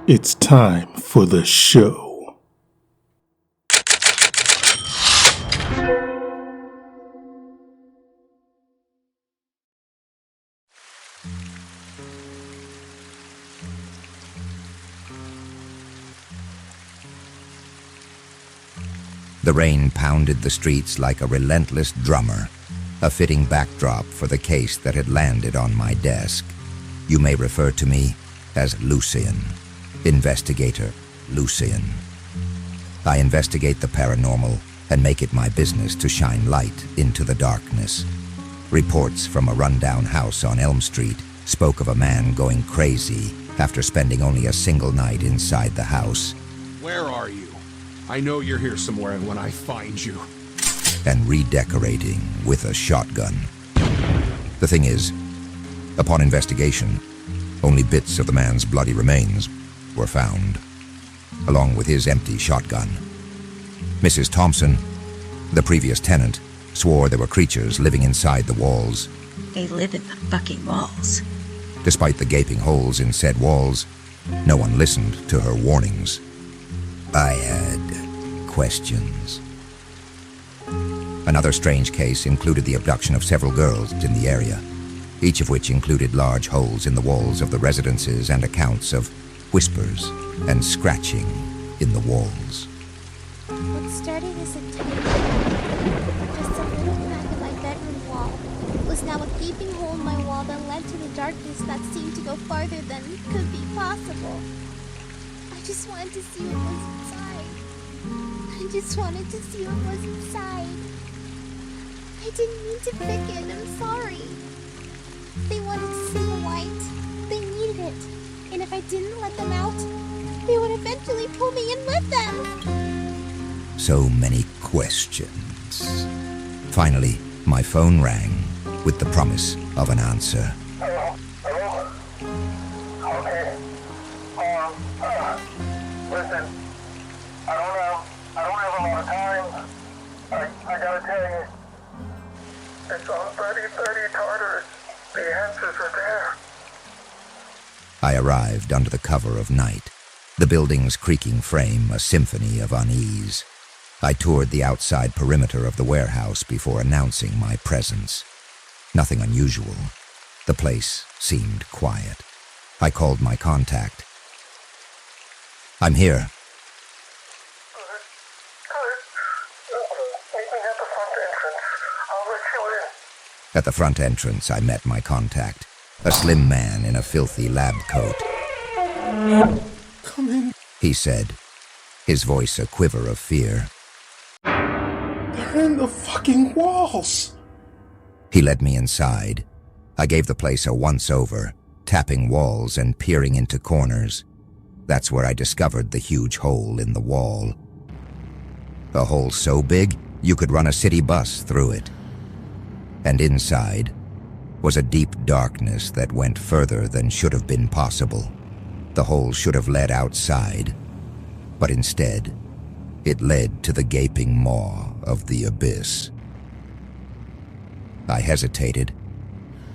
It's time for the show. The rain pounded the streets like a relentless drummer, a fitting backdrop for the case that had landed on my desk. You may refer to me as Lucian, Investigator Lucian. I investigate the paranormal and make it my business to shine light into the darkness. Reports from a rundown house on Elm Street spoke of a man going crazy after spending only a single night inside the house. Where are you? I know you're here somewhere, and when I find you... And redecorating with a shotgun. The thing is, upon investigation, only bits of the man's bloody remains were found, along with his empty shotgun. Mrs. Thompson, the previous tenant, swore there were creatures living inside the walls. They live in the fucking walls. Despite the gaping holes in said walls, no one listened to her warnings. I had questions. Another strange case included the abduction of several girls in the area, each of which included large holes in the walls of the residences and accounts of whispers and scratching in the walls. What started as a tiny, just a little crack in my bedroom wall, was now a gaping hole in my wall that led to the darkness that seemed to go farther than could be possible. I just wanted to see what was inside. I just wanted to see what was inside. I didn't mean to pick it, I'm sorry. They wanted to see the light. They needed it. And if I didn't let them out, they would eventually pull me in with them. So many questions. Finally, my phone rang with the promise of an answer. Hello? Hello? Okay. Listen, I don't have a lot of time. I gotta tell you, it's on 3030 Tartarus. The answers are there. I arrived under the cover of night, the building's creaking frame a symphony of unease. I toured the outside perimeter of the warehouse before announcing my presence. Nothing unusual. The place seemed quiet. I called my contact. I'm here. Meet me at the front entrance. I'll let you in. At the front entrance, I met my contact, a slim man in a filthy lab coat. Come in. He said, his voice a quiver of fear. They're in the fucking walls. He led me inside. I gave the place a once-over, tapping walls and peering into corners. That's where I discovered the huge hole in the wall. A hole so big, you could run a city bus through it. And inside was a deep darkness that went further than should have been possible. The hole should have led outside, but instead, it led to the gaping maw of the abyss. I hesitated,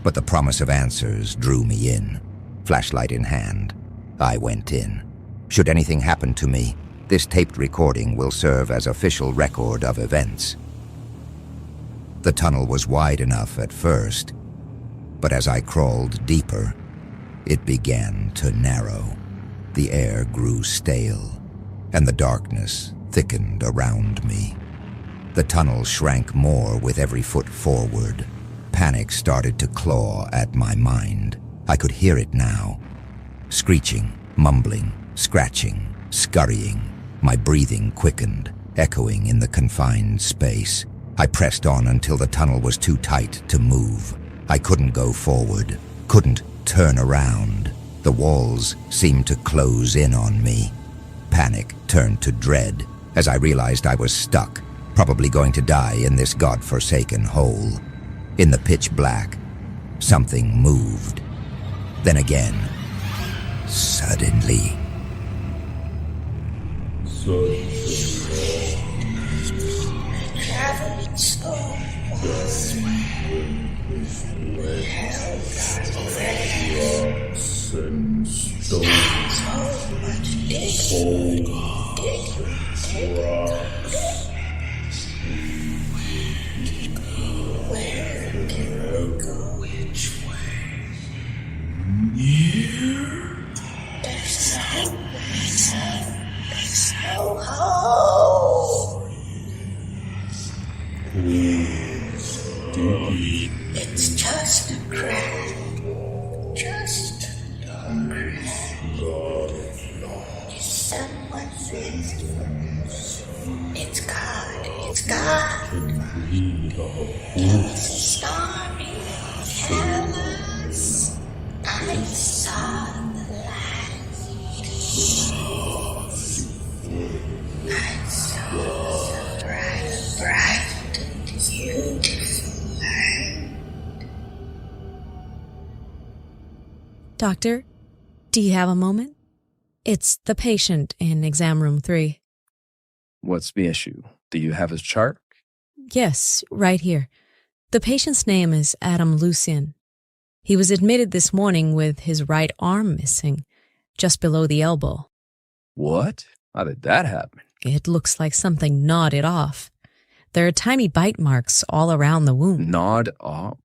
but the promise of answers drew me in. Flashlight in hand, I went in. Should anything happen to me, this taped recording will serve as official record of events. The tunnel was wide enough at first, but as I crawled deeper, it began to narrow. The air grew stale, and the darkness thickened around me. The tunnel shrank more with every foot forward. Panic started to claw at my mind. I could hear it now. Screeching, mumbling, scratching, scurrying. My breathing quickened, echoing in the confined space. I pressed on until the tunnel was too tight to move. I couldn't go forward, couldn't turn around. The walls seemed to close in on me. Panic turned to dread as I realized I was stuck, probably going to die in this godforsaken hole. In the pitch black, something moved. Then again, suddenly. And stone. It's just a crack. Just a crack. Is someone there? It's God. It's God. Tell us a story. Tell us. I saw the light. I saw the bright, bright and beautiful light. Doctor, do you have a moment? It's the patient in exam room 3. What's the issue? Do you have his chart? Yes, right here. The patient's name is 𝗦𝘂𝗯𝘀𝗰𝗿𝗶. He was admitted this morning with his right arm missing, just below the elbow. What? How did that happen? It looks like something gnawed it off. There are tiny bite marks all around the wound. Gnawed off?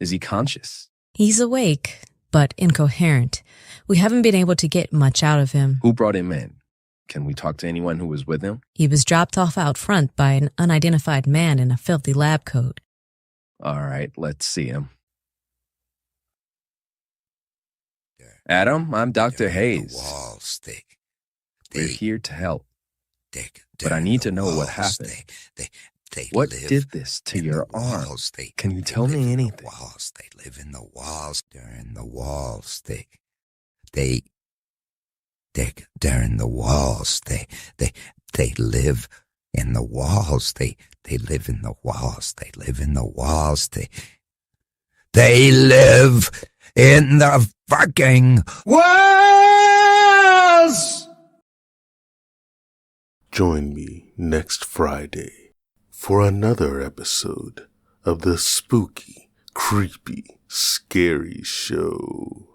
Is he conscious? He's awake, but incoherent. We haven't been able to get much out of him. Who brought him in? Can we talk to anyone who was with him? He was dropped off out front by an unidentified man in a filthy lab coat. All right, let's see him. Adam, I'm Dr. Hayes. Walls, We're here to help. But But I need to know what happened. What did this to your arm? Can you tell me anything? Walls, they live in the walls. They're in the walls. They're in the walls. They live in the walls. They live in the walls. They live in the walls. They live in the fucking walls! Join me next Friday for another episode of the spooky, creepy, scary show.